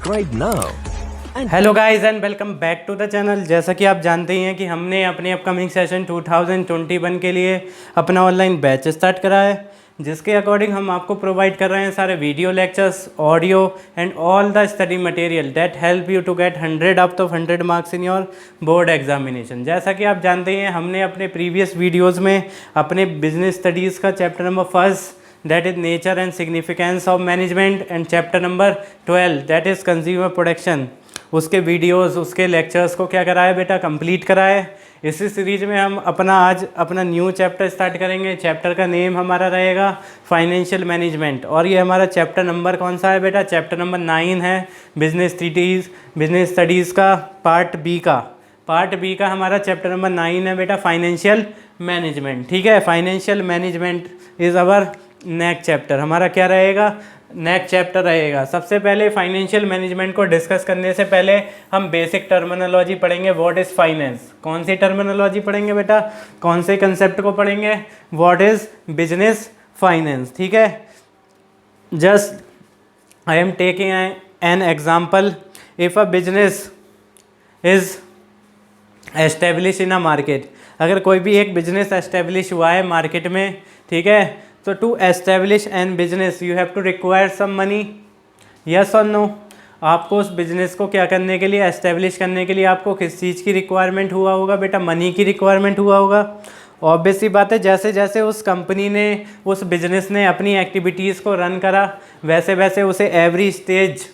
Subscribe now. Hello guys and welcome back to the channel. जैसा कि आप जानते ही हैं कि हमने अपने अपकमिंग सेशन 2021 के लिए अपना ऑनलाइन बैच स्टार्ट करा है, जिसके अकॉर्डिंग हम आपको प्रोवाइड कर रहे हैं सारे video lectures, audio and all the study material that help you to get 100 out of 100 marks in your board examination. जैसा कि आप जानते ही हैं, हमने अपने प्रीवियस वीडियोज़ में अपने बिजनेस स्टडीज़ का chapter number 1 that is nature and significance of management and chapter number 12 that is consumer protection, उसके वीडियोस, उसके लेक्चर्स को क्या करा है बेटा, कंप्लीट करा है। इसी सीरीज में हम आज अपना न्यू चैप्टर स्टार्ट करेंगे। चैप्टर का नेम हमारा रहेगा फाइनेंशियल मैनेजमेंट, और ये हमारा चैप्टर नंबर कौन सा है बेटा, चैप्टर नंबर 9 है। बिजनेस स्टडीज़ का पार्ट बी का हमारा चैप्टर नंबर 9 है बेटा, फाइनेंशियल मैनेजमेंट। ठीक है, financial management is our next chapter. हमारा क्या रहेगा, नेक्स्ट चैप्टर रहेगा। सबसे पहले फाइनेंशियल मैनेजमेंट को डिस्कस करने से पहले हम बेसिक टर्मिनोलॉजी पढ़ेंगे। व्हाट इज़ फाइनेंस, कौन सी टर्मिनोलॉजी पढ़ेंगे बेटा, कौन से कंसेप्ट को पढ़ेंगे, व्हाट इज़ बिजनेस फाइनेंस। ठीक है, just I am taking an example. If a business is establish in a market, अगर कोई भी एक बिजनेस एस्टेब्लिश हुआ है मार्केट में, ठीक है, तो to establish an business you have to require some money, yes और नो। आपको उस बिजनेस को क्या करने के लिए, एस्टेब्लिश करने के लिए आपको किस चीज़ की रिक्वायरमेंट हुआ होगा बेटा, मनी की रिक्वायरमेंट हुआ होगा। ऑब्वियस सी बात है, जैसे जैसे उस कंपनी ने, उस बिजनेस ने अपनी एक्टिविटीज़ को रन करा, वैसे वैसे उसे every stage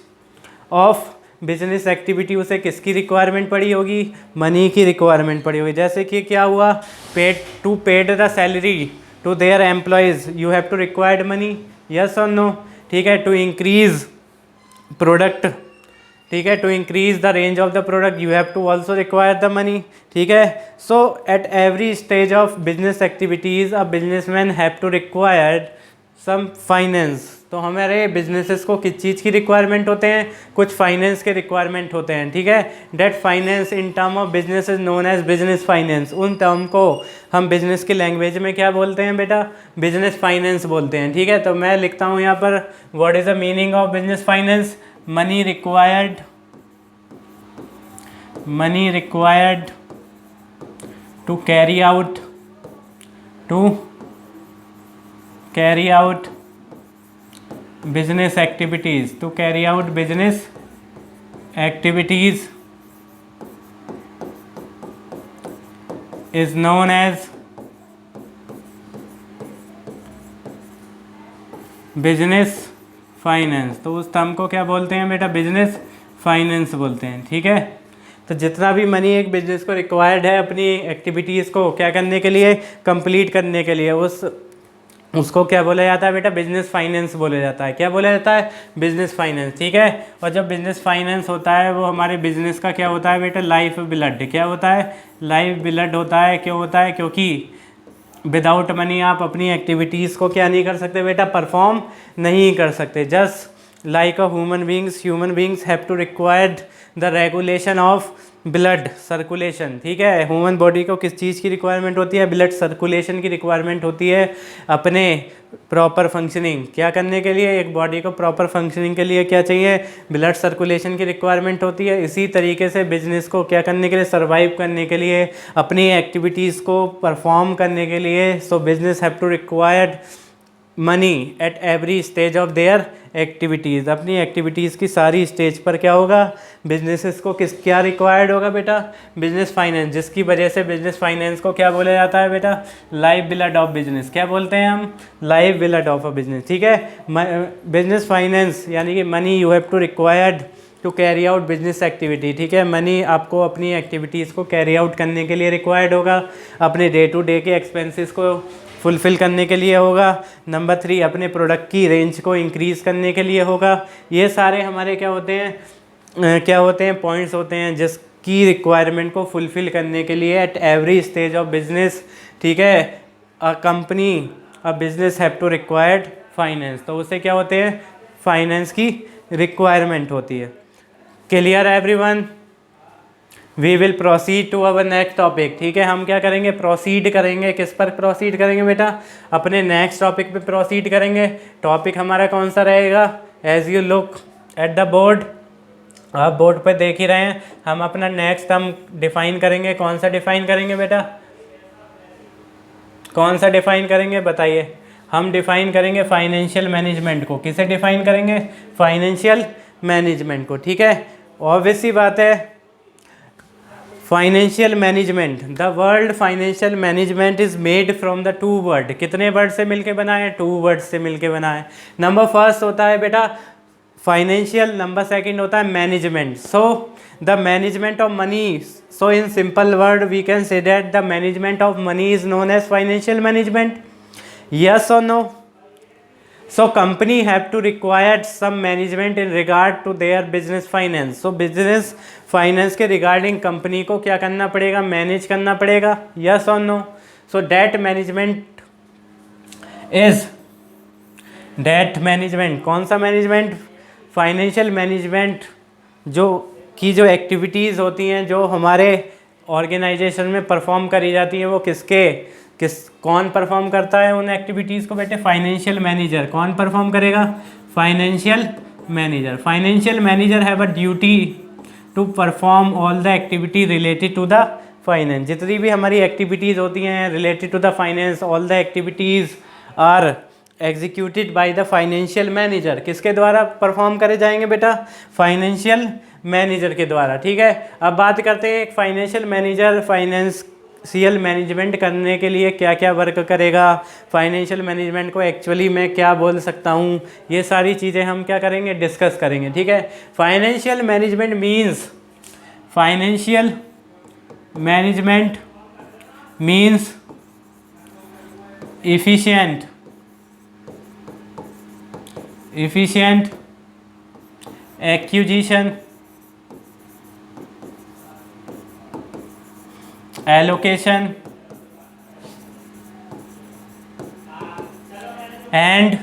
of business activity उसे किसकी रिक्वायरमेंट पड़ी होगी, मनी की रिक्वायरमेंट पड़ी होगी। जैसे कि क्या हुआ, paid the salary to their employees you have to required money, yes और नो। ठीक है, टू इंक्रीज प्रोडक्ट, ठीक है, to increase the range of the product you have to also require the money. ठीक है, so at every stage of business activities a businessman have to required some finance. तो हमारे businesses को किस चीज़ की requirement होते हैं, कुछ फाइनेंस के रिक्वायरमेंट होते हैं। ठीक है, that finance in term of business is known as business finance. उन टर्म को हम बिजनेस की लैंग्वेज में क्या बोलते हैं बेटा, बिजनेस फाइनेंस बोलते हैं। ठीक है, तो मैं लिखता हूँ यहाँ पर, what is the meaning of business finance, money required to carry out business activities, to carry out business activities is known as business finance। तो उस टर्म को क्या बोलते हैं बेटा, बिजनेस फाइनेंस बोलते हैं। ठीक है, तो जितना भी मनी एक बिजनेस को रिक्वायर्ड है अपनी एक्टिविटीज़ को क्या करने के लिए, कंप्लीट करने के लिए, उसको क्या बोला जाता है बेटा, बिजनेस फाइनेंस बोला जाता है। क्या बोला जाता है, बिजनेस फाइनेंस। ठीक है, और जब बिजनेस फाइनेंस होता है वो हमारे बिजनेस का क्या होता है बेटा, लाइफ ब्लड। क्या होता है, लाइफ ब्लड होता है। क्यों होता है, क्योंकि विदाउट मनी आप अपनी एक्टिविटीज़ को क्या नहीं कर सकते बेटा, परफॉर्म नहीं कर सकते। Just like a human beings have to required the regulation of blood circulation. ठीक है, ह्यूमन बॉडी को किस चीज़ की रिक्वायरमेंट होती है, ब्लड सर्कुलेशन की रिक्वायरमेंट होती है अपने प्रॉपर फंक्शनिंग क्या करने के लिए। एक बॉडी को प्रॉपर फंक्शनिंग के लिए क्या चाहिए, ब्लड सर्कुलेशन की रिक्वायरमेंट होती है। इसी तरीके से बिजनेस को क्या करने के लिए, सर्वाइव करने के लिए, अपनी एक्टिविटीज़ को परफॉर्म करने के लिए, so business have to required money at every stage of their activities. अपनी एक्टिविटीज़ की सारी स्टेज पर क्या होगा, बिजनेसेस को क्या रिक्वायर्ड होगा बेटा, बिजनेस फाइनेंस। जिसकी वजह से बिजनेस फाइनेंस को क्या बोला जाता है बेटा, लाइफ ब्लड ऑफ बिजनेस। क्या बोलते हैं हम, life blood of a business. ठीक है, बिजनेस फाइनेंस यानी कि money you have to required to carry out business activity. ठीक है, मनी आपको अपनी एक्टिविटीज़ को कैरी आउट करने के लिए रिक्वायर्ड होगा, अपने डे टू डे के एक्सपेंसेस को फुलफ़िल करने के लिए होगा। नंबर 3, अपने प्रोडक्ट की रेंज को इंक्रीज़ करने के लिए होगा। ये सारे हमारे क्या होते हैं पॉइंट्स होते हैं जिसकी रिक्वायरमेंट को फुलफ़िल करने के लिए at every stage of business. ठीक है, a business have to required finance. तो उससे क्या होते हैं, फाइनेंस की रिक्वायरमेंट होती है। Clear everyone, we will proceed to our next topic. ठीक है, हम क्या करेंगे, प्रोसीड करेंगे। किस पर प्रोसीड करेंगे बेटा, अपने नेक्स्ट टॉपिक पे प्रोसीड करेंगे। टॉपिक हमारा कौन सा रहेगा, as you look at the board, आप बोर्ड पे देख ही रहे हैं। हम अपना नेक्स्ट हम डिफाइन करेंगे, कौन सा डिफाइन करेंगे बेटा, कौन सा डिफाइन करेंगे बताइए। हम डिफाइन करेंगे फाइनेंशियल मैनेजमेंट को। किसे डिफाइन करेंगे, फाइनेंशियल मैनेजमेंट को, ठीक है। ऑब्वियस सी बात है, financial management, the world financial management is made from the two word. कितने वर्ड से मिलके बना है, टू वर्ड से मिलके बना है। नंबर फर्स्ट होता है बेटा फाइनेंशियल, नंबर सेकंड होता है management. So the management of money, so in simple word we can say that the management of money is known as financial management. Yes और no? So company have to require some management in regard to their business finance. So business finance के regarding company को क्या करना पड़ेगा, manage करना पड़ेगा। Yes or no? So that management is, that management कौन सा management, फाइनेंशियल मैनेजमेंट जो एक्टिविटीज़ होती हैं जो हमारे ऑर्गेनाइजेशन में परफॉर्म करी जाती हैं, वो कौन परफॉर्म करता है उन एक्टिविटीज़ को बेटे, फाइनेंशियल मैनेजर। कौन परफॉर्म करेगा, financial manager. Financial manager have a duty to perform all the activity related to the finance. जितनी भी हमारी एक्टिविटीज़ होती हैं related to the finance, all the activities are executed by the financial manager. किसके द्वारा perform करे जाएंगे बेटा, फाइनेंशियल मैनेजर के द्वारा, ठीक है। अब बात करते हैं एक फाइनेंशियल मैनेजर फाइनेंशियल मैनेजमेंट करने के लिए क्या क्या वर्क करेगा, फाइनेंशियल मैनेजमेंट को एक्चुअली मैं क्या बोल सकता हूँ, ये सारी चीज़ें हम क्या करेंगे, डिस्कस करेंगे, ठीक है। Financial management means, financial management means efficient acquisition, allocation and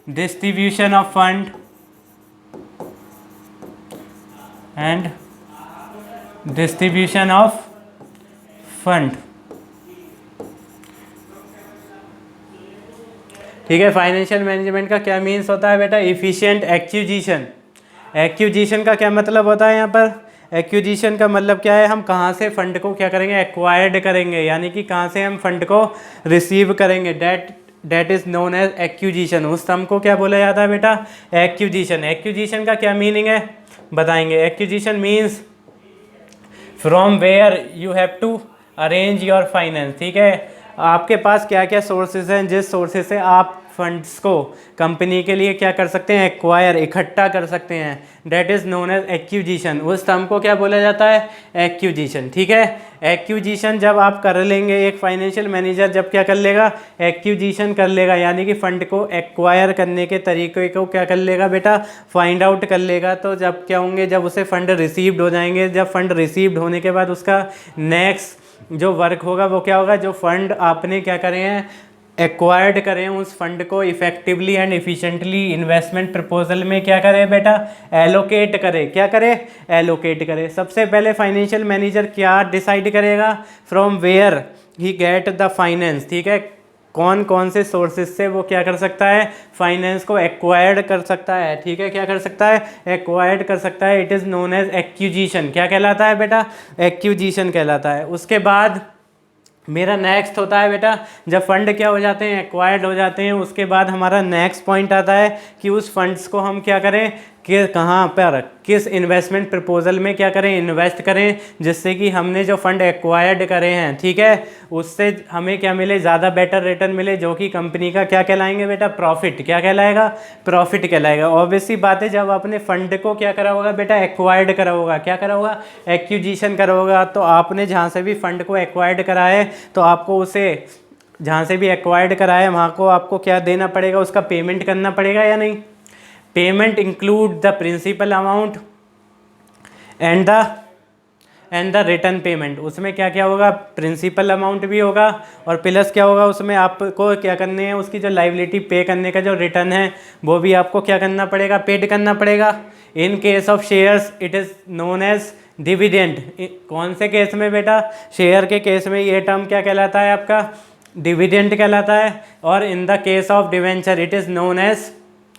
distribution of fund and distribution of fund, ठीक है। फाइनेंशियल मैनेजमेंट का क्या मीन्स होता है बेटा, इफिशिएंट एक्विजिशन। एक्विजिशन का क्या मतलब होता है यहाँ पर, एक्विजिशन का मतलब क्या है, हम कहाँ से फंड को क्या करेंगे, एक्वायर्ड करेंगे, यानी कि कहाँ से हम फंड को रिसीव करेंगे, that is known as acquisition. उस टर्म को क्या बोला जाता है बेटा, एक्विजिशन। एक्विजिशन का क्या मीनिंग है बताएंगे। Acquisition means from where you have to arrange your finance, ठीक है। आपके पास क्या क्या सोर्सेज हैं, जिस सोर्सेज से आप फंड्स को कंपनी के लिए क्या कर सकते हैं, एक्वायर, इकट्ठा कर सकते हैं, that is known as acquisition. उस टर्म को क्या बोला जाता है, एक्विजिशन, ठीक है। एक्विजिशन जब आप कर लेंगे, एक फाइनेंशियल मैनेजर जब क्या कर लेगा, एक्विजिशन कर लेगा, यानी कि फंड को एक्वायर करने के तरीके को क्या कर लेगा बेटा, फाइंड आउट कर लेगा। तो जब क्या होंगे, जब उसे फंड रिसीव्ड हो जाएंगे, जब फंड रिसीव्ड होने के बाद उसका नेक्स्ट जो वर्क होगा वो क्या होगा, जो फंड आपने क्या करे हैं, एक्वायर्ड करें, उस फंड को effectively and efficiently investment proposal में क्या करें बेटा, एलोकेट करें। क्या करें, एलोकेट करें। सबसे पहले फाइनेंशियल मैनेजर क्या डिसाइड करेगा, from where he get the finance, ठीक है। कौन कौन से सोर्सेज से वो क्या कर सकता है, फाइनेंस को एक्वायर्ड कर सकता है, ठीक है। क्या कर सकता है, एक्वायर्ड कर सकता है। It is known as acquisition. क्या कहलाता है बेटा, एक्विजिशन कहलाता है। उसके बाद मेरा नेक्स्ट होता है बेटा, जब फंड क्या हो जाते हैं, एक्वायर्ड हो जाते हैं, उसके बाद हमारा नेक्स्ट पॉइंट आता है कि उस फंड्स को हम क्या करें, कि कहाँ पर किस इन्वेस्टमेंट प्रपोजल में क्या करें, इन्वेस्ट करें, जिससे कि हमने जो फंड एक्वायर्ड करे हैं, ठीक है, उससे हमें क्या मिले, ज़्यादा बेटर रिटर्न मिले, जो कि कंपनी का क्या कहलाएंगे बेटा, प्रॉफिट। क्या कहलाएगा, प्रॉफिट कहलाएगा। ऑब्वियसली बात है, जब आपने फंड को क्या करा होगा बेटा, एक्वायर्ड करा होगा, क्या करा होगा, एक्विजिशन करा होगा, तो आपने जहाँ से भी फंड को एक्वायर्ड करा है, तो आपको उसे जहाँ से भी एक्वायर्ड करा है वहाँ को आपको क्या देना पड़ेगा, उसका पेमेंट करना पड़ेगा या नहीं। Payment include the principal amount and the return payment. उसमें क्या क्या होगा, प्रिंसिपल अमाउंट भी होगा और प्लस क्या होगा, उसमें आपको क्या करने हैं, उसकी जो लाइबिलिटी पे करने का जो रिटर्न है वो भी आपको क्या करना पड़ेगा, पेड करना पड़ेगा। In case of shares it is known as dividend. कौन से केस में बेटा, शेयर के केस में ये टर्म क्या कहलाता है आपका, डिविडेंड कहलाता है। और in the case of debenture it is known as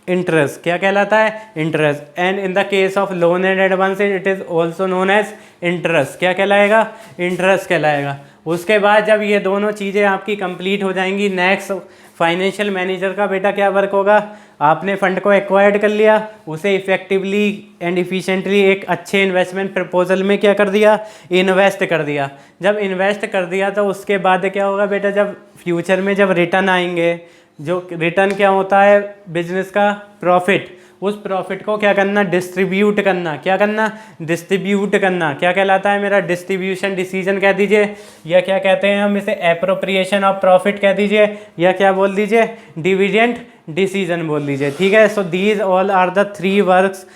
interest, क्या कहलाता है? Interest. And in the case of loan and advance it is also known as interest, क्या कहलाएगा? इंटरेस्ट कहलाएगा। उसके बाद जब ये दोनों चीज़ें आपकी कंप्लीट हो जाएंगी, नेक्स्ट फाइनेंशियल मैनेजर का बेटा क्या वर्क होगा? आपने फंड को एक्वायर्ड कर लिया, उसे इफेक्टिवली एंड इफिशिएंटली एक अच्छे इन्वेस्टमेंट प्रपोजल में क्या कर दिया? इन्वेस्ट कर दिया। जब इन्वेस्ट कर दिया तो उसके बाद क्या होगा बेटा? जब फ्यूचर में जब रिटर्न आएंगे, जो रिटर्न क्या होता है बिजनेस का? प्रॉफिट। उस प्रॉफिट को क्या करना? डिस्ट्रीब्यूट करना। क्या करना? डिस्ट्रीब्यूट करना। क्या कहलाता है मेरा? डिस्ट्रीब्यूशन डिसीजन कह दीजिए, या क्या कहते हैं हम इसे? एप्रोप्रिएशन ऑफ प्रॉफिट कह दीजिए, या क्या बोल दीजिए? डिविडेंड डिसीजन बोल दीजिए। ठीक है। So these all are the 3 works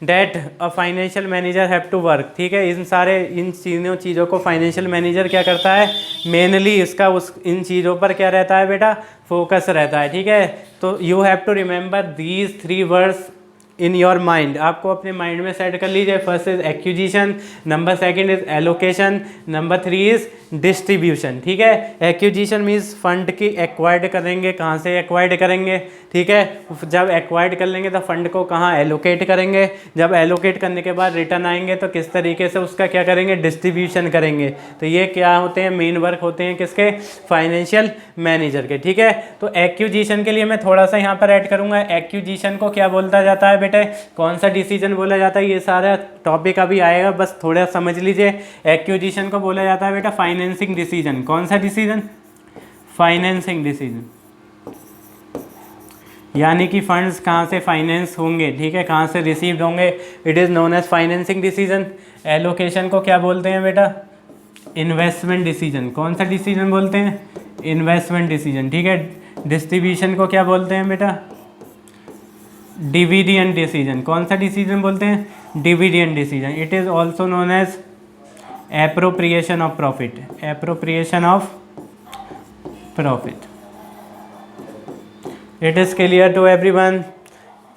that a financial manager have to work. ठीक है। इन चीज़ों को फाइनेंशियल मैनेजर क्या करता है? मेनली इसका इन चीज़ों पर क्या रहता है बेटा? फोकस रहता है। ठीक है। तो you have to remember these 3 words in your mind. आपको अपने माइंड में सेट कर लीजिए। First is acquisition, number second is allocation, number 3 is distribution. ठीक है। एक्विजिशन मीन्स फंड की एक्वायर्ड करेंगे। कहाँ से एक्वायर्ड करेंगे? ठीक है। जब एक्वायर्ड कर लेंगे तो फंड को कहाँ एलोकेट करेंगे? जब एलोकेट करने के बाद रिटर्न आएंगे तो किस तरीके से उसका क्या करेंगे? डिस्ट्रीब्यूशन करेंगे। तो ये क्या होते हैं? मेन वर्क होते हैं किसके? फाइनेंशियल मैनेजर के। ठीक है। तो एक्विजिशन के लिए मैं थोड़ा सा यहाँ पर ऐड करूँगा। एक्विजिशन को क्या बोलता जाता है बेटे? कौन सा डिसीजन बोला जाता है? ये सारा टॉपिक अभी आएगा, बस थोड़ा समझ लीजिए। एक्विजिशन को बोला जाता है बेटा फाइनेंसिंग डिसीजन। कौन सा डिसीजन? Financing decision. यानी कि फंड्स कहाँ से फाइनेंस होंगे, ठीक है, कहाँ से रिसीव्ड होंगे, it is known as financing decision. Allocation को क्या बोलते हैं बेटा? Investment decision. कौन सा डिसीजन बोलते हैं? Investment decision. ठीक है। डिस्ट्रीब्यूशन को क्या बोलते हैं बेटा? Dividend decision. कौन सा डिसीजन बोलते हैं? Dividend decision. It is also known as appropriation of profit. Appropriation of profit. It is clear to everyone?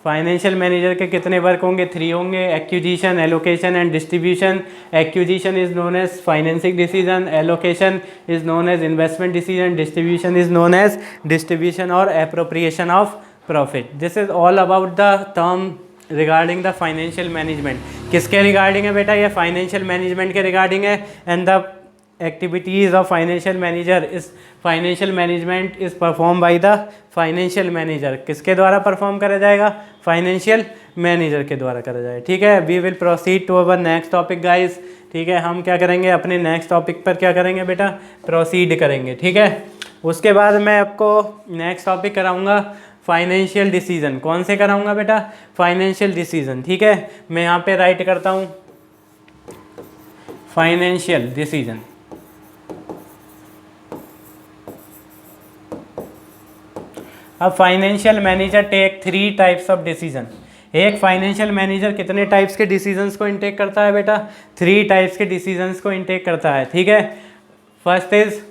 Financial manager के कितने वर्क होंगे? 3 होंगे। Acquisition, allocation and distribution. Acquisition is known as financing decision, allocation is known as investment decision, distribution is known as distribution और appropriation of profit. This is all about the term regarding the financial management. किसके regarding है बेटा? ये financial management के regarding है। And the activities of financial manager is financial management is perform by the financial manager. किसके द्वारा perform करा जाएगा? फाइनेंशियल मैनेजर के द्वारा करा जाएगा। ठीक है। We will proceed to our next topic guys. ठीक है। हम क्या करेंगे? अपने नेक्स्ट टॉपिक पर क्या करेंगे बेटा? प्रोसीड करेंगे। ठीक है। उसके बाद मैं आपको नेक्स्ट टॉपिक कराऊंगा फाइनेंशियल डिसीजन। कौन से कराऊंगा बेटा? Financial decision. ठीक है। मैं यहाँ पे राइट करता हूँ फाइनेंशियल डिसीजन। अब financial manager take 3 types of decision. एक फाइनेंशियल मैनेजर कितने टाइप्स के डिसीजंस को इनटेक करता है बेटा? 3 टाइप्स के डिसीजंस को इनटेक करता है। ठीक है। First is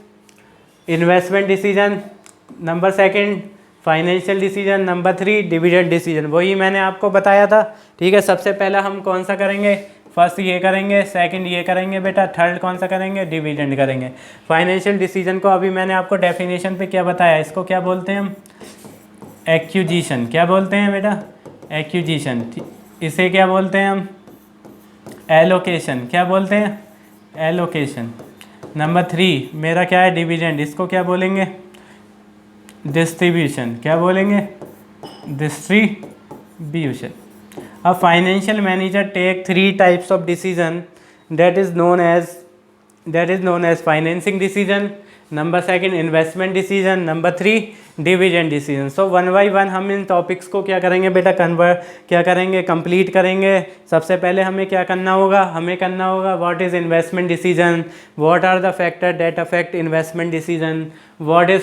investment decision, number second financial decision, number 3 dividend decision. वही मैंने आपको बताया था। ठीक है। सबसे पहला हम कौन सा करेंगे? फर्स्ट ये करेंगे, सेकंड ये करेंगे बेटा, थर्ड कौन सा करेंगे? डिविडेंड करेंगे। फाइनेंशियल डिसीजन को अभी मैंने आपको डेफिनेशन पे क्या बताया? इसको क्या बोलते हैं हम? एक्विजिशन। क्या बोलते हैं बेटा? एक्विजिशन। इसे क्या बोलते हैं हम? एलोकेशन। क्या बोलते हैं? एलोकेशन। नंबर 3 मेरा क्या है? डिविडेंड। इसको क्या बोलेंगे? डिस्ट्रीब्यूशन। क्या बोलेंगे? डिस्ट्रीब्यूशन। अब financial manager take 3 types of decision that is known as financing decision, number second investment decision, number 3 dividend decision. So 1 by 1 हम इन टॉपिक्स को क्या करेंगे बेटा? कंप्लीट करेंगे। सबसे पहले हमें क्या करना होगा? हमें करना होगा what is investment decision, what are the factor that affect investment decision, what is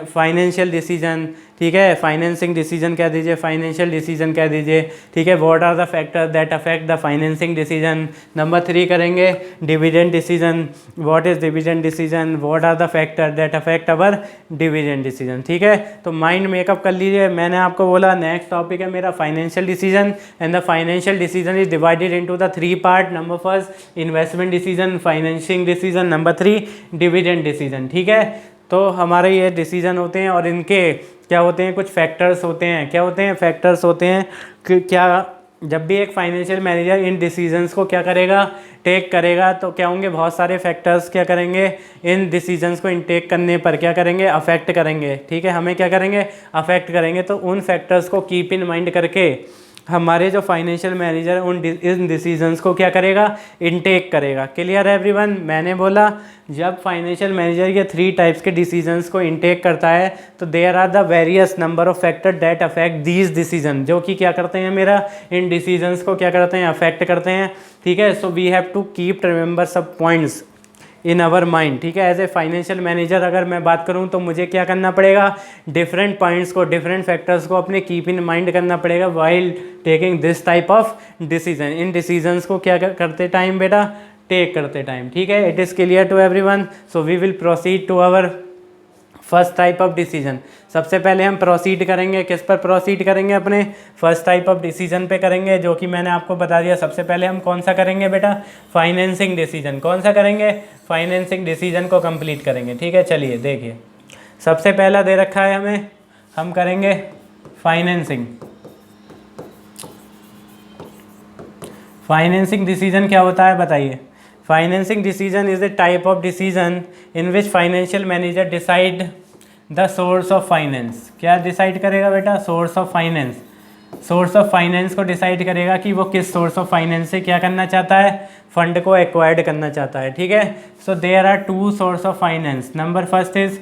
financial decision. ठीक है। फाइनेंसिंग डिसीजन कह दीजिए, फाइनेंशियल डिसीजन कह दीजिए। ठीक है। What are the factor that affect the financing decision. Number 3 करेंगे dividend decision, what is dividend decision, what are the factor that affect our dividend decision. ठीक है। तो माइंड मेकअप कर लीजिए। मैंने आपको बोला नेक्स्ट टॉपिक है मेरा financial decision and the financial decision is divided into the 3 part. Number first investment decision, financing decision, number 3 dividend decision. ठीक है। तो हमारे ये डिसीजन होते हैं और इनके क्या होते हैं, कुछ फैक्टर्स होते हैं। क्या होते हैं, फैक्टर्स होते हैं कि क्या जब भी एक फाइनेंशियल मैनेजर इन डिसीजंस को क्या करेगा, टेक करेगा, तो क्या होंगे, बहुत सारे फैक्टर्स क्या करेंगे, इन डिसीजंस को इनटेक करने पर क्या करेंगे, अफेक्ट करेंगे। ठीक है, हमें क्या करेंगे, अफेक्ट करेंगे। तो उन फैक्टर्स को कीप इन माइंड करके हमारे जो फाइनेंशियल मैनेजर इन डिसीजंस को क्या करेगा, इनटेक करेगा। क्लियर है एवरीवन। मैंने बोला जब फाइनेंशियल मैनेजर ये 3 टाइप्स के डिसीजंस को इनटेक करता है तो there are the various number of factor that affect these decision, जो कि क्या करते हैं, मेरा इन डिसीजंस को क्या करते हैं, अफेक्ट करते हैं। ठीक है, so we have to keep remember सब पॉइंट्स इन आवर माइंड। ठीक है, एज ए फाइनेंशियल मैनेजर अगर मैं बात करूं तो मुझे क्या करना पड़ेगा, डिफरेंट पॉइंट्स को, डिफरेंट फैक्टर्स को अपने कीप इन माइंड करना पड़ेगा while taking this type of decision. In decisions को क्या करते टाइम बेटा, टेक करते टाइम। ठीक है, it is clear to everyone. So we will proceed to our first type of decision. सबसे पहले हम प्रोसीड करेंगे, किस पर प्रोसीड करेंगे, अपने फर्स्ट टाइप ऑफ डिसीजन पे करेंगे, जो कि मैंने आपको बता दिया। सबसे पहले हम कौन सा करेंगे बेटा, फाइनेंसिंग डिसीजन। कौन सा करेंगे, फाइनेंसिंग डिसीजन को कंप्लीट करेंगे। ठीक है, चलिए देखिए, सबसे पहला दे रखा है हमें, हम करेंगे फाइनेंसिंग। फाइनेंसिंग डिसीजन क्या होता है बताइए। Financing decision is a type of decision in which financial manager decide the source of finance. क्या डिसाइड करेगा बेटा, source of finance. Source of finance को डिसाइड करेगा कि वो किस सोर्स ऑफ फाइनेंस से क्या करना चाहता है, फंड को एक्वायर्ड करना चाहता है। ठीक है, so there are 2 source of finance. Number first is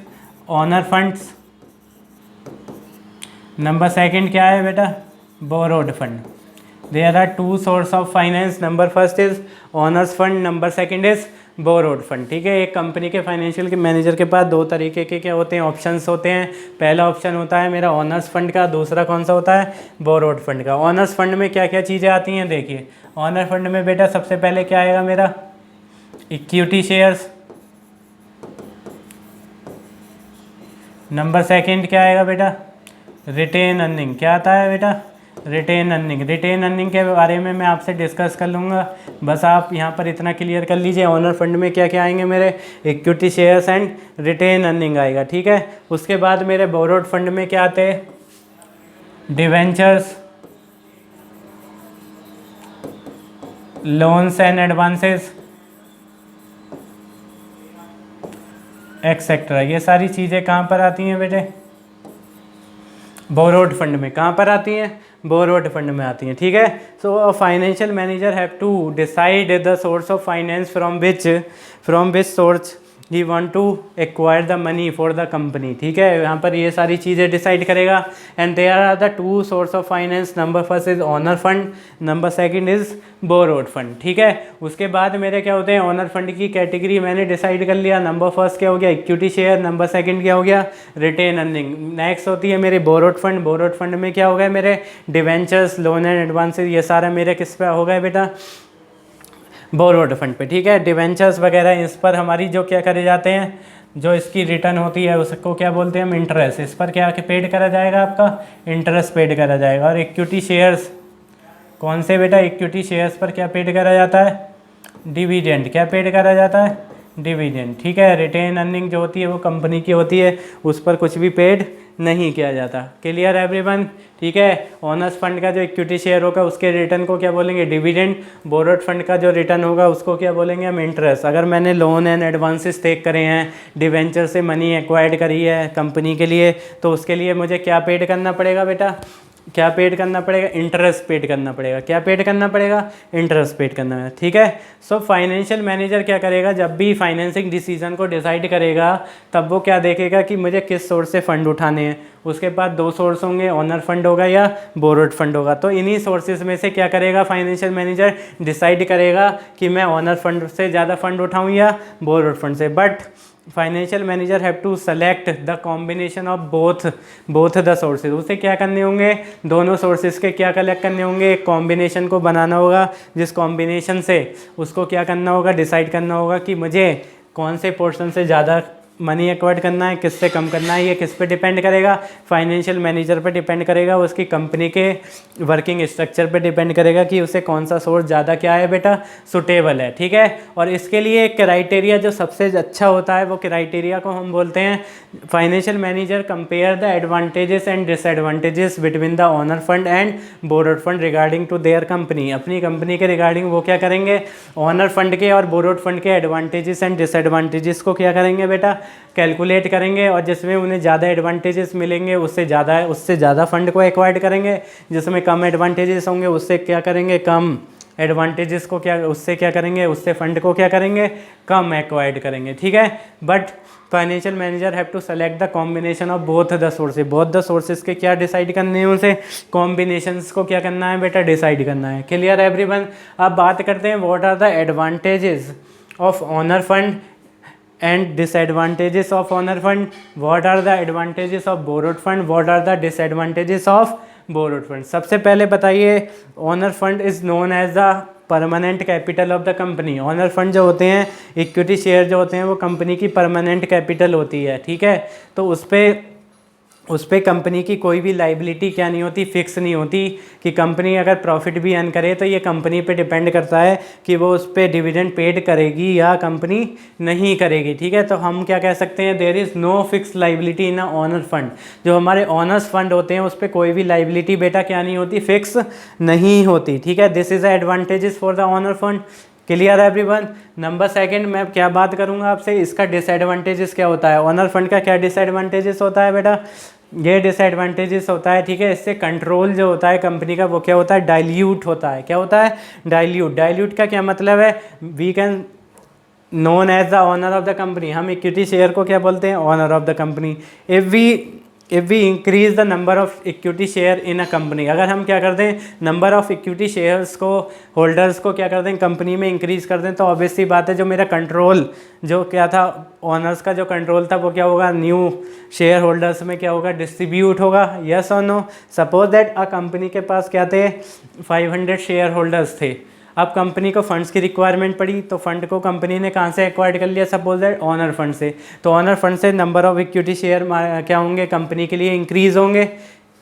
owner funds, number second क्या है बेटा, borrowed fund. There are 2 source of finance. Number first is owners fund, number second is borrowed fund. ठीक है, एक कंपनी के financial के manager के पास 2 तरीके के क्या होते हैं, ऑप्शंस होते हैं। पहला ऑप्शन होता है मेरा ऑनर्स फंड का, दूसरा कौन सा होता है, बोरोड फंड का। ऑनर्स फंड में क्या क्या चीज़ें आती हैं देखिए। ऑनर फंड में बेटा सबसे पहले क्या आएगा मेरा, इक्विटी शेयर्स। नंबर सेकंड क्या आएगा बेटा, रिटेन अर्निंग। क्या आता है बेटा, रिटेन अर्निंग। रिटेन अर्निंग के बारे में मैं आपसे डिस्कस कर लूँगा, बस आप यहाँ पर इतना क्लियर कर लीजिए। ऑनर फंड में क्या क्या आएंगे मेरे, equity shares and retained earning आएगा। ठीक है, उसके बाद मेरे बोरोड फंड में क्या आते हैं, debentures, loans and advances etcetera. ये सारी चीज़ें कहाँ पर आती हैं बेटे, बोरोड फंड में। कहाँ पर आती हैं, बोरोड फंड में आती हैं। ठीक है, so a financial manager have to decide the source of finance from which source he want to acquire the money for the company. ठीक है, यहाँ पर ये सारी चीज़ें डिसाइड करेगा। And there are the 2 source of finance. Number first is owner fund, number second is borrowed fund. ठीक है, उसके बाद मेरे क्या होते हैं, ऑनर फंड की कैटेगरी मैंने डिसाइड कर लिया। नंबर फर्स्ट क्या हो गया, इक्विटी शेयर। नंबर सेकंड क्या हो गया, रिटेन अर्निंग। नेक्स्ट होती है मेरी बोरोड फंड। बोरोड फंड में क्या हो गया मेरे, डिवेंचर्स, लोन एंड एडवांसेस। ये सारा मेरे किस पे हो गया बेटा, बोरोड फंड पे। ठीक है, डिवेंचर्स वगैरह इस पर हमारी जो क्या करे जाते हैं, जो इसकी रिटर्न होती है उसको क्या बोलते हैं हम, इंटरेस्ट। इस पर क्या पेड करा जाएगा, आपका इंटरेस्ट पेड करा जाएगा। और इक्विटी शेयर्स कौन से बेटा, इक्विटी शेयर्स पर क्या पेड करा जाता है, डिविडेंड। क्या पेड करा जाता है, डिविडेंड। ठीक है, रिटेन अर्निंग जो होती है वो कंपनी की होती है, उस पर कुछ भी पेड नहीं किया जाता। Clear everyone. ठीक है, ऑनर्स फंड का जो इक्विटी शेयर होगा उसके रिटर्न को क्या बोलेंगे, डिविडेंड। बोरोड फंड का जो रिटर्न होगा उसको क्या बोलेंगे हम, इंटरेस्ट। अगर मैंने लोन एंड एडवांसेस टेक करे हैं, डिवेंचर से मनी एक्वायर्ड करी है कंपनी के लिए, तो उसके लिए मुझे क्या पेड करना पड़ेगा बेटा, क्या पेड करना पड़ेगा, इंटरेस्ट पेड करना पड़ेगा। क्या पेड करना पड़ेगा, इंटरेस्ट पेड करना है। ठीक है, सो फाइनेंशियल मैनेजर क्या करेगा, जब भी फाइनेंसिंग डिसीजन को डिसाइड करेगा तब वो क्या देखेगा कि मुझे किस सोर्स से फंड उठाने हैं। उसके बाद 2 सोर्स होंगे, ऑनर फंड होगा या बोरोड फंड होगा। तो इन्हीं सोर्सेज में से क्या करेगा फाइनेंशियल मैनेजर, डिसाइड करेगा कि मैं ऑनर फंड से ज़्यादा फंड उठाऊँ या बोरोड फंड से। But financial manager have to select the combination of both the sources. उसे क्या करने होंगे, दोनों सोर्सेज के क्या कलेक्ट करने होंगे, एक कॉम्बिनेशन को बनाना होगा, जिस कॉम्बिनेशन से उसको क्या करना होगा, डिसाइड करना होगा कि मुझे कौन से पोर्शन से ज़्यादा मनी एक्वायर्ड करना है, किससे कम करना है, ये किस पे डिपेंड करेगा, फाइनेंशियल मैनेजर पे डिपेंड करेगा, उसकी कंपनी के वर्किंग स्ट्रक्चर पे डिपेंड करेगा कि उसे कौन सा सोर्स ज़्यादा क्या है बेटा सुटेबल है, ठीक है। और इसके लिए क्राइटेरिया जो सबसे अच्छा होता है वो क्राइटेरिया को हम बोलते हैं financial manager compare the advantages and disadvantages between the owner fund and borrowed fund regarding to their company. अपनी कंपनी के रिगार्डिंग वो क्या करेंगे, ओनर फंड के और बोरोड फंड के एडवांटेजेस एंड डिसएडवांटेजेस को क्या करेंगे बेटा कैलकुलेट करेंगे, और जिसमें उन्हें ज़्यादा एडवांटेजेस मिलेंगे उससे ज़्यादा फंड को एक्वायर्ड करेंगे, जिसमें कम एडवांटेजेस होंगे उससे क्या करेंगे, कम एडवांटेजेस को क्या उससे क्या करेंगे, उससे फंड को क्या करेंगे, कम एक्वायर्ड करेंगे, ठीक है। But financial manager have to select the combination of both the sources के क्या डिसाइड करने हैं, उसे कॉम्बिनेशंस को क्या करना है बेटा डिसाइड करना है। Clear everyone. अब बात करते हैं what are the advantages of owner fund and disadvantages of owner fund, what are the advantages of borrowed fund, what are the disadvantages of borrowed fund. सबसे पहले बताइए, owner fund is known as the permanent capital of the company. Owner fund जो होते हैं, equity share जो होते हैं, वो कंपनी की परमानेंट कैपिटल होती है, ठीक है। तो उस पर कंपनी की कोई भी लाइबिलिटी क्या नहीं होती, फिक्स नहीं होती कि कंपनी अगर प्रॉफिट भी अर्न करे तो ये कंपनी पे डिपेंड करता है कि वो उस पर डिविडेंड पेड करेगी या कंपनी नहीं करेगी, ठीक है। तो हम क्या कह सकते हैं, there is no fix liability in a owner fund. जो हमारे ओनर्स फंड होते हैं उस पर कोई भी लाइबिलिटी बेटा क्या नहीं होती, फिक्स नहीं होती, ठीक है। This is a advantages for the owner fund. Clear है एवरीवन। नंबर सेकंड मैं क्या बात करूंगा आपसे, इसका डिसएडवांटेजेस क्या होता है, ओनर फंड का क्या डिसएडवांटेजेस होता है बेटा, ये डिसएडवांटेजेस होता है, ठीक है। इससे कंट्रोल जो होता है कंपनी का वो क्या होता है, डाइल्यूट होता है। क्या होता है, डाइल्यूट का क्या मतलब है, we can known as the owner of the company. हम इक्विटी शेयर को क्या बोलते हैं, owner of the company. If we increase the number of equity share in a company, अगर हम क्या कर दें, नंबर ऑफ इक्विटी शेयर्स को, होल्डर्स को क्या कर दें कंपनी में इंक्रीज कर दें, तो ऑब्वियसली बात है जो मेरा कंट्रोल जो क्या था, ओनर्स का जो कंट्रोल था वो क्या होगा, न्यू शेयर होल्डर्स में क्या होगा, डिस्ट्रीब्यूट होगा। यस और no. Suppose that a company के पास क्या थे, 500 शेयर होल्डर्स थे। अब कंपनी को फंड्स की रिक्वायरमेंट पड़ी तो फंड को कंपनी ने कहाँ से एक्वायर्ड कर लिया, सपोज दैट ओनर फंड से। तो ओनर फंड से नंबर ऑफ इक्विटी शेयर क्या होंगे, कंपनी के लिए इंक्रीज होंगे।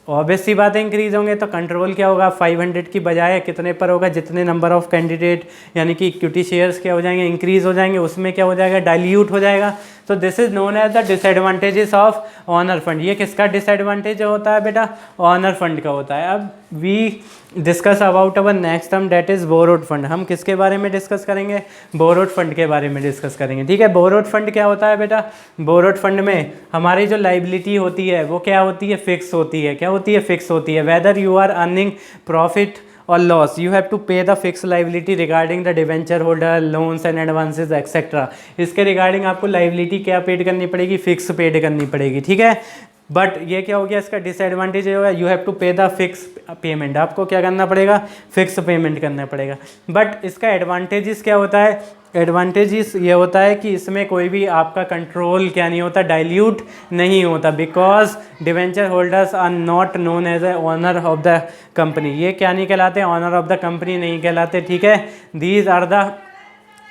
ऑब्वियस सी बात है इंक्रीज होंगे, तो कंट्रोल क्या होगा, 500 की बजाय कितने पर होगा, जितने नंबर ऑफ कैंडिडेट यानी कि इक्विटी शेयर्स क्या हो जाएंगे, इंक्रीज हो जाएंगे, उसमें क्या हो जाएगा, डाइल्यूट हो जाएगा। तो this is known as the disadvantages of owner fund. ये किसका डिसएडवांटेज होता है बेटा, ओनर फंड का होता है। अब we discuss about our next term debt is borrowed fund. हम किसके बारे में डिस्कस करेंगे, बोरोड फंड के बारे में डिस्कस करेंगे, ठीक है। बोरोड फंड क्या होता है बेटा, बोरोड फंड में हमारी जो लाइबिलिटी होती है वो क्या होती है, फिक्स होती है। क्या होती है, फिक्स होती है। Whether you are earning profit और loss, you have to pay the fix liability regarding the debenture holder, loans and advances etcetera. इसके रिगार्डिंग आपको लाइबिलिटी क्या पेड करनी पड़ेगी, फिक्स पेड करनी पड़ेगी, ठीक है। बट ये क्या हो गया, इसका डिसएडवांटेज होगा, you have to pay the fix payment. आपको क्या करना पड़ेगा, फिक्स पेमेंट करना पड़ेगा। बट इसका एडवांटेजेस क्या होता है, एडवांटेजेस ये होता है कि इसमें कोई भी आपका कंट्रोल क्या नहीं होता, डाइल्यूट नहीं होता, because debenture holders are not known as a owner of the company. ये क्या नहीं कहलाते, ओनर ऑफ द कंपनी नहीं कहलाते, ठीक है। These are the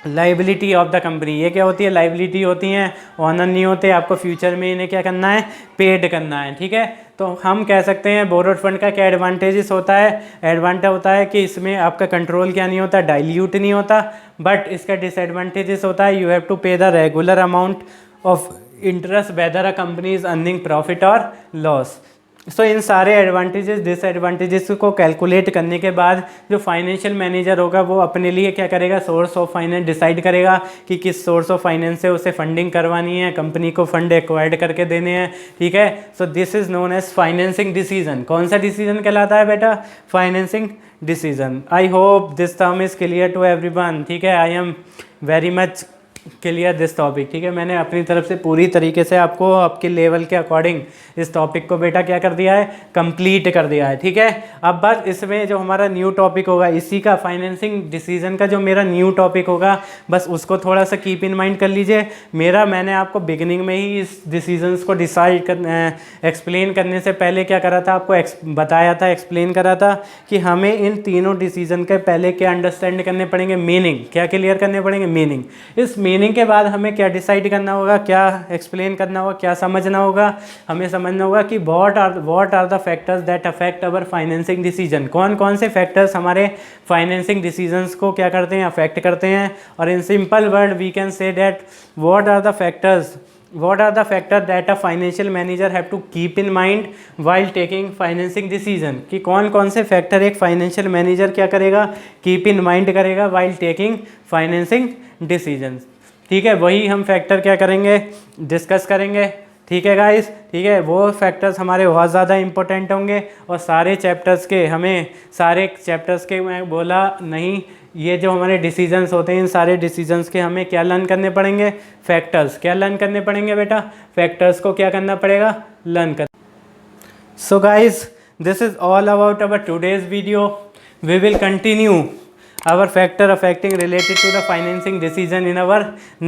liability of the company. ये क्या होती है, लाइबिलिटी होती हैं, ओनर नहीं होते। आपको फ्यूचर में इन्हें क्या करना है, पेड करना है, ठीक है। तो हम कह सकते हैं बोरोड फंड का क्या एडवांटेजेस होता है, एडवांटेज होता है कि इसमें आपका कंट्रोल क्या नहीं होता, डाइल्यूट नहीं होता। बट इसका डिसएडवांटेजेस होता है, you have to pay the regular amount of interest weather a company is earning profit और लॉस। सो इन सारे एडवांटेजेस डिसएडवांटेजेस को कैलकुलेट करने के बाद जो फाइनेंशियल मैनेजर होगा वो अपने लिए क्या करेगा, सोर्स ऑफ फाइनेंस डिसाइड करेगा कि किस सोर्स ऑफ फाइनेंस से उसे फंडिंग करवानी है, कंपनी को फंड एक्वायर्ड करके देने हैं, ठीक है। So this is known as financing decision. कौन सा डिसीजन कहलाता है बेटा, financing decision. I hope this term is clear to everyone, ठीक है। I am very much clear this topic, ठीक है। मैंने अपनी तरफ से पूरी तरीके से आपको आपके लेवल के अकॉर्डिंग इस टॉपिक को बेटा क्या कर दिया है, कंप्लीट कर दिया है, ठीक है। अब बस इसमें जो हमारा न्यू टॉपिक होगा, इसी का फाइनेंसिंग डिसीजन का जो मेरा न्यू टॉपिक होगा, बस उसको थोड़ा सा कीप इन माइंड कर लीजिए। मैंने आपको बिगिनिंग में ही इस डिसीजंस को डिसाइड एक्सप्लेन करने से पहले क्या करा था, आपको बताया था, एक्सप्लेन करा था कि हमें इन तीनों डिसीजन के पहले क्या अंडरस्टैंड करने पड़ेंगे, मीनिंग क्या क्लियर करने पड़ेंगे, मीनिंग। इस मीनिंग के बाद हमें क्या डिसाइड करना होगा, क्या एक्सप्लेन करना होगा, क्या समझना होगा, हमें समझना होगा कि what are the factors that affect our financing decision, कौन कौन से फैक्टर्स हमारे फाइनेंसिंग डिसीजंस को क्या करते हैं, अफेक्ट करते हैं। और in simple word we can say that what are the factor that a financial manager have to keep in mind while taking financing decision, कि कौन कौन से फैक्टर एक फाइनेंशियल मैनेजर क्या करेगा, कीप इन माइंड करेगा वाइल टेकिंग फाइनेंसिंग डिसीजन। ठीक है, वही हम फैक्टर क्या करेंगे, डिस्कस करेंगे। ठीक है गाइस, ठीक है, वो फैक्टर्स हमारे बहुत ज़्यादा इंपॉर्टेंट होंगे और सारे चैप्टर्स के मैं बोला नहीं, ये जो हमारे डिसीजंस होते हैं इन सारे डिसीजंस के हमें क्या लर्न करने पड़ेंगे, फैक्टर्स। क्या लर्न करने पड़ेंगे बेटा, फैक्टर्स को क्या करना पड़ेगा, लर्न कर। So guys, this is all about our today's video. We will continue our factor affecting related to the financing decision in our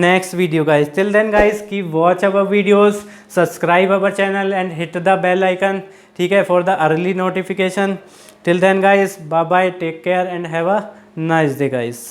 next video guys. Till then guys, keep watch our videos, subscribe our channel and hit the bell icon, ठीक है, for the early notification. Till then guys, bye bye, take care and have a nice day guys.